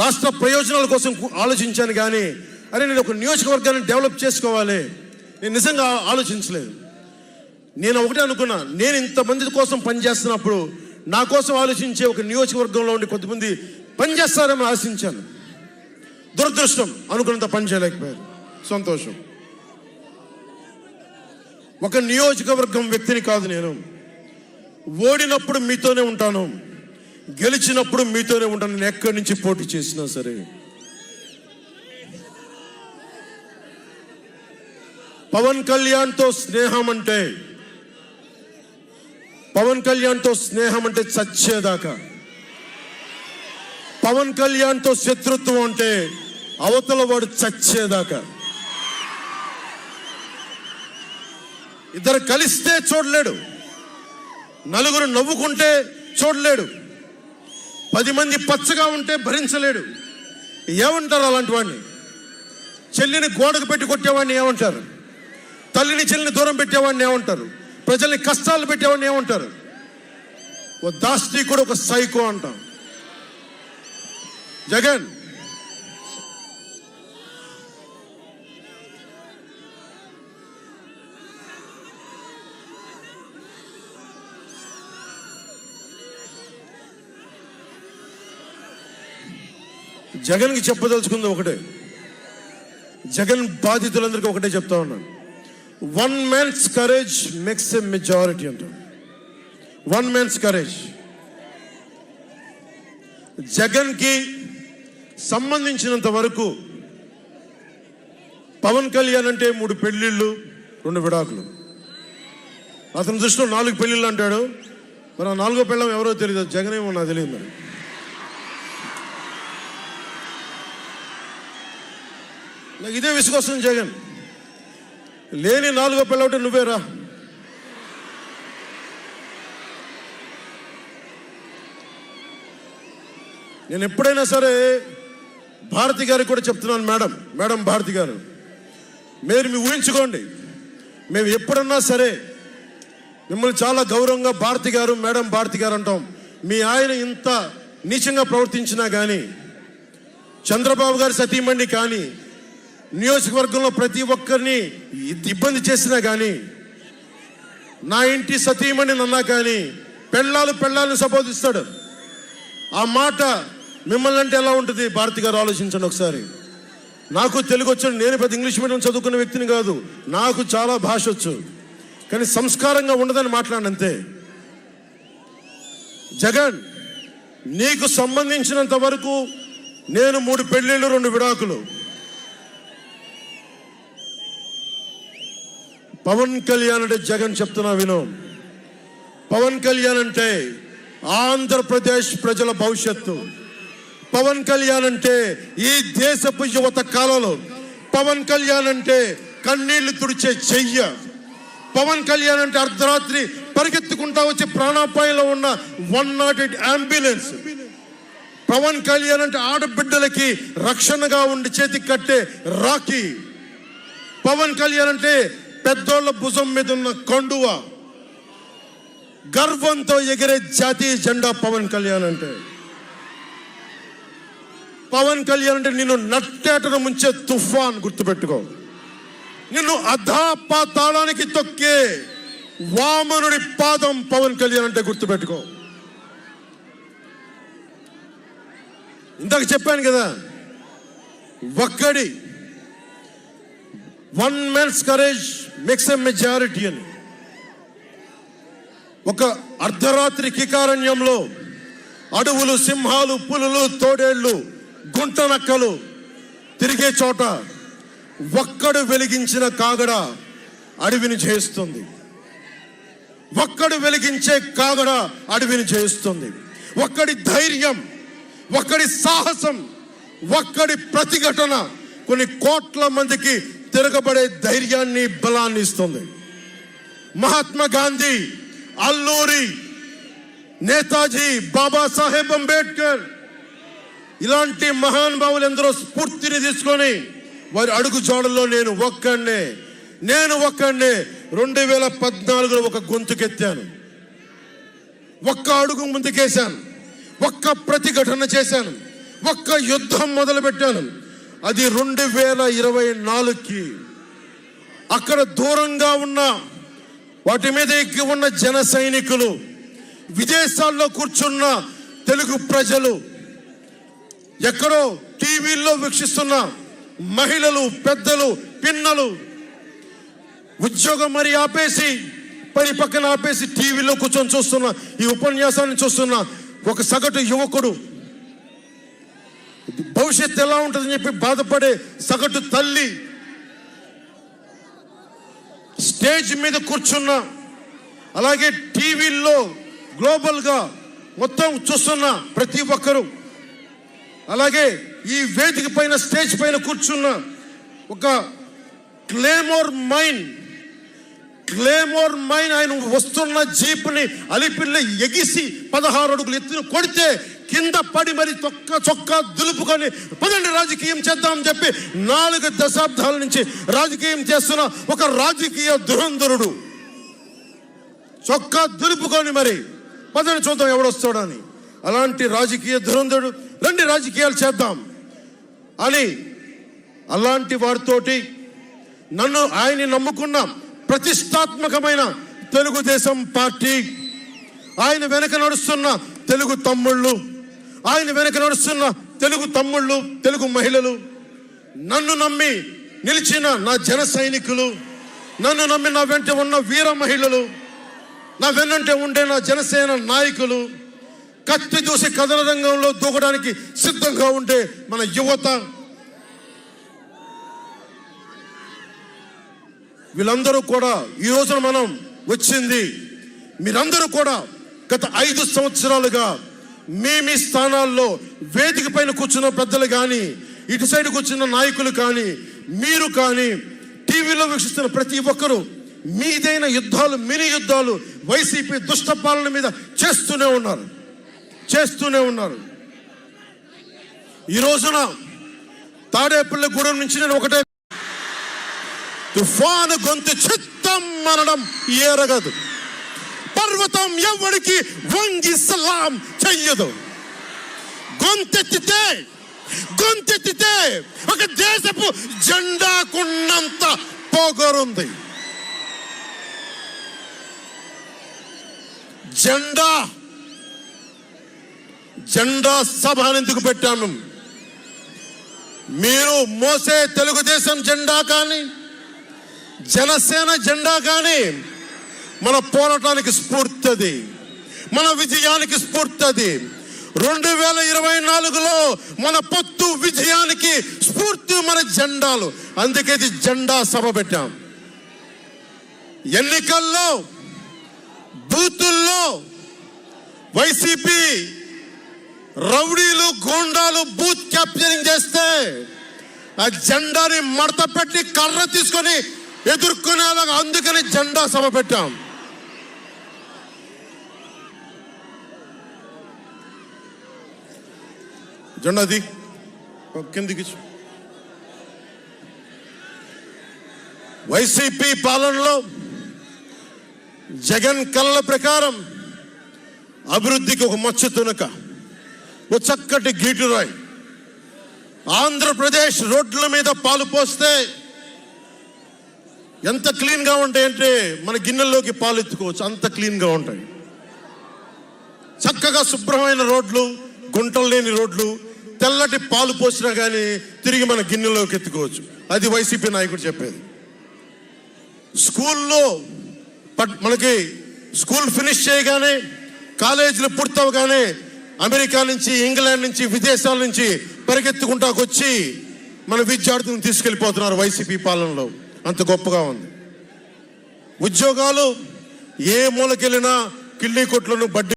రాష్ట్ర ప్రయోజనాల కోసం ఆలోచించాను కానీ అరే నేను ఒక నియోజకవర్గాన్ని డెవలప్ చేసుకోవాలి నేను నిజంగా ఆలోచించలేదు. నేను ఒకటే అనుకున్నా, నేను ఇంతమంది కోసం పనిచేస్తున్నప్పుడు నా కోసం ఆలోచించే ఒక నియోజకవర్గంలో ఉండి కొంతమంది పనిచేస్తారని ఆశించాను. దురదృష్టం అనుకున్నంత పని చేయలేకపోయారు. సంతోషం. ఒక నియోజకవర్గం వ్యక్తిని కాదు నేను. ఓడినప్పుడు మీతోనే ఉంటాను, గెలిచినప్పుడు మీతోనే ఉంటాను. నేను ఎక్కడి నుంచి పోటీ చేసినా సరే. పవన్ కళ్యాణ్తో స్నేహం అంటే చచ్చేదాకా. పవన్ కళ్యాణ్తో శత్రుత్వం అంటే అవతల వాడు చచ్చేదాకా. ఇద్దరు కలిస్తే చూడలేడు, నలుగురు నవ్వుకుంటే చూడలేడు, 10 మంది పచ్చగా ఉంటే భరించలేడు. ఏమంటారు అలాంటి వాడిని? చెల్లిని గోడకు పెట్టి కొట్టేవాడిని ఏమంటారు? తల్లిని చెల్లిని దూరం పెట్టేవాడిని ఏమంటారు? ప్రజల్ని కష్టాలు పెట్టేవాడిని ఏమంటారు? ఓ దాష్టీకుడు, ఒక సైకో అంటాం. జగన్ జగన్కి చెప్పదలుచుకుంది ఒకటే, జగన్ బాధితులందరికీ ఒకటే చెప్తా ఉన్నాను. 1 man's courage makes a majority అంటాం. 1 man's courage. జగన్కి సంబంధించినంత వరకు పవన్ కళ్యాణ్ అంటే 3 పెళ్ళిళ్ళు 2 విడాకులు. అతని దృష్టిలో 4 పెళ్ళిళ్ళు అంటాడు. మరి ఆ 4వ పెళ్ళం ఎవరో తెలియదు, జగన్ ఏమో నాకు తెలియదు. మరి నాకు ఇదే విసుగొస్తుంది. జగన్ లేని 4వ పెళ్ళవుటే నువ్వేరా. నేను ఎప్పుడైనా సరే భారతి గారికి కూడా చెప్తున్నాను, మేడం భారతి గారు, మీరు మీ ఊహించుకోండి, మేము ఎప్పుడన్నా సరే మిమ్మల్ని చాలా గౌరవంగా భారతి గారు, మేడం భారతి గారు అంటాం. మీ ఆయన ఇంత నీచంగా ప్రవర్తించినా కానీ, చంద్రబాబు గారి సతీమణి కానీ, నియోజకవర్గంలో ప్రతి ఒక్కరిని ఇబ్బంది చేసినా కానీ, నా ఇంటి సతీమణి నన్నా కానీ పెళ్ళాలను సంబోధిస్తాడు. ఆ మాట మిమ్మల్ని అంటే ఎలా ఉంటుంది? భారతి గారు ఆలోచించండి ఒకసారి. నాకు తెలుగు వచ్చాడు, నేను పెద్ద ఇంగ్లీష్ మీడియం చదువుకున్న వ్యక్తిని కాదు, నాకు చాలా భాష వచ్చు, కానీ సంస్కారంగా ఉండదని మాట్లాడినంతే. జగన్, నీకు సంబంధించినంత వరకు నేను 3 పెళ్ళిళ్ళు 2 విడాకులు. పవన్ కళ్యాణ్ అంటే జగన్ చెప్తున్నా విను. పవన్ కళ్యాణ్ అంటే ఆంధ్రప్రదేశ్ ప్రజల భవిష్యత్తు. పవన్ కళ్యాణ్ అంటే ఈ దేశపు యువత కాలంలో. పవన్ కళ్యాణ్ అంటే కన్నీళ్లు తుడిచే చెయ్య. పవన్ కళ్యాణ్ అంటే అర్ధరాత్రి పరిగెత్తుకుంటా వచ్చి ప్రాణాపాయంలో ఉన్న 108 అంబులెన్స్. పవన్ కళ్యాణ్ అంటే ఆడబిడ్డలకి రక్షణగా ఉండి చేతికి కట్టే రాఖీ. పవన్ కళ్యాణ్ అంటే పెద్దోళ్ళ భుజం మీద ఉన్న కండువ, గర్వంతో ఎగిరే జాతీయ జెండా. పవన్ కళ్యాణ్ అంటే నిన్ను నట్టేటను ముంచే తుఫాన్. గుర్తుపెట్టుకో, నిన్ను అధాపాతాళానికి తొక్కే వామనుడి పాదం పవన్ కళ్యాణ్ అంటే గుర్తుపెట్టుకో. ఇందాక చెప్పాను కదా, 1 man's courage makes a majority అని. ఒక అర్ధరాత్రి కికారణ్యంలో అడవులు, సింహాలు, పులులు, తోడేళ్లు, గుంటనక్కలు తిరిగే చోట ఒక్కడు వెలిగించిన కాగడ అడవిని జయిస్తుంది. ఒక్కడు వెలిగించే కాగడ అడవిని జయిస్తుంది. ఒక్కడి ధైర్యం, ఒక్కడి సాహసం, ఒక్కడి ప్రతిఘటన కొన్ని కోట్ల మందికి తిరగబడే ధైర్యాన్ని, బలాన్ని ఇస్తుంది. మహాత్మా గాంధీ, అల్లూరి, నేతాజీ, బాబాసాహెబ్ అంబేద్కర్ ఇలాంటి మహానుభావులు ఎందరో స్ఫూర్తిని తీసుకొని వారి అడుగు జాడల్లో నేను ఒక్కడే 2014లో ఒక గొంతుకెత్తాను, ఒక్క అడుగు ముందుకేశాను, ఒక్క ప్రతిఘటన చేశాను, ఒక్క యుద్ధం మొదలుపెట్టాను. అది 2024కి. అక్కడ దూరంగా ఉన్న వాటి మీద ఎక్కి ఉన్న జన సైనికులు, విదేశాల్లో కూర్చున్న తెలుగు ప్రజలు, ఎక్కడో టీవీల్లో వీక్షిస్తున్న మహిళలు, పెద్దలు, పిన్నలు ఉద్యోగం మరి ఆపేసి, పని పక్కన ఆపేసి టీవీలో కూర్చొని చూస్తున్న ఈ ఉపన్యాసాన్ని చూస్తున్న ఒక సగటు యువకుడు, భవిష్యత్తు ఎలా ఉంటుందని చెప్పి బాధపడే సగటు తల్లి, స్టేజ్ మీద కూర్చున్న, అలాగే టీవీల్లో గ్లోబల్గా మొత్తం చూస్తున్న ప్రతి ఒక్కరు, అలాగే ఈ వేదిక పైన స్టేజ్ పైన కూర్చున్న ఒక క్లేమోర్ మైన్ ఆయన వస్తున్న జీప్ని అలిపిల్లి ఎగిసి 16 అడుగులు ఎత్తున కొడితే కింద పడి మరి చొక్కా దులుపుకొని పదండి రాజకీయం చేద్దామని చెప్పి 4 దశాబ్దాల నుంచి రాజకీయం చేస్తున్న ఒక రాజకీయ ధురంధరుడు చొక్కా దులుపుకొని మరి పదండి చూద్దాం ఎవడొస్తాడని. అలాంటి రాజకీయ ధురంధరుడు రండి రాజకీయాలు చేద్దాం అని అలాంటి వారితోటి నన్ను ఆయన్ని నమ్ముకున్న ప్రతిష్టాత్మకమైన తెలుగుదేశం పార్టీ, ఆయన వెనక నడుస్తున్న తెలుగు తమ్ముళ్ళు, ఆయన వెనక నడుస్తున్న తెలుగు తమ్ముళ్ళు, తెలుగు మహిళలు, నన్ను నమ్మి నిలిచిన నా జన సైనికులు, నన్ను నమ్మి నా వెంట ఉన్న వీర మహిళలు, నా వెన్నంటే ఉండే నా జనసేన నాయకులు, కత్తి దూసి కథన రంగంలో దూకడానికి సిద్ధంగా ఉండే మన యువత, వీళ్ళందరూ కూడా ఈ రోజున మనం వచ్చింది, మీరందరూ కూడా గత 5 సంవత్సరాలుగా మీ స్థానాల్లో వేదిక పైన కూర్చున్న పెద్దలు కానీ, ఇటు సైడ్ కూర్చున్న నాయకులు కానీ, మీరు కానీ, టీవీలో వీక్షిస్తున్న ప్రతి ఒక్కరూ మీదైన యుద్ధాలు, మినీ యుద్ధాలు వైసీపీ దుష్ట పాలన మీద చేస్తూనే ఉన్నారు. ఈ రోజున తాడేపల్లిగూడెం నుంచి నేను ఒకటే, తుఫాను గొంతు చిత్తం అనడం ఎరగదు, పర్వతం ఎవరికి వంగి సలాం చెయ్యదు. గొంతెత్తితే ఒక దేశపు జెండాకున్నంత పొగరుంది. జెండా సభ ఎందుకు పెట్టాను? మీరు మోసే తెలుగుదేశం జెండా కానీ, జనసేన జెండా కానీ మన పోరాటానికి స్ఫూర్తి, మన విజయానికి స్ఫూర్తి. 2024లో మన పొత్తు విజయానికి స్ఫూర్తి మన జెండాలు. అందుకే ఇది జెండా సభ పెట్టాం. ఎన్నికల్లో బూతుల్లో వైసీపీ రౌడీలు, గూండాలు బూత్ క్యాప్చరింగ్ చేస్తే ఆ జెండాని మడత పెట్టి కర్ర తీసుకొని ఎదుర్కొనేలాగా, అందుకని జెండా సభ పెట్టాం. జెండాది కిందికి. వైసీపీ పాలనలో జగన్ కళ్ళ ప్రకారం అభివృద్ధికి ఒక మచ్చ తునక, ఒక చక్కటి గీటురాయి. ఆంధ్రప్రదేశ్ రోడ్ల మీద పాలు పోస్తే ఎంత క్లీన్గా ఉంటాయంటే మన గిన్నెల్లోకి పాలు ఎత్తుకోవచ్చు, అంత క్లీన్గా ఉంటాయి. చక్కగా శుభ్రమైన రోడ్లు, గుంటలు లేని రోడ్లు, తెల్లటి పాలు పోసినా కానీ తిరిగి మన గిన్నెలోకి ఎత్తుకోవచ్చు. అది వైసీపీ నాయకుడు చెప్పేది. స్కూల్లో మనకి స్కూల్ ఫినిష్ చేయగానే, కాలేజీలు పూర్తవగానే అమెరికా నుంచి, ఇంగ్లాండ్ నుంచి, విదేశాల నుంచి పరిగెత్తుకుంటాకొచ్చి మన విద్యార్థులను తీసుకెళ్ళిపోతున్నారు వైసీపీ పాలనలో. అంత గొప్పగా ఉంది. ఉద్యోగాలు ఏ మూలకెళ్ళినా కిళ్ళీ కొట్లను, బడ్డీ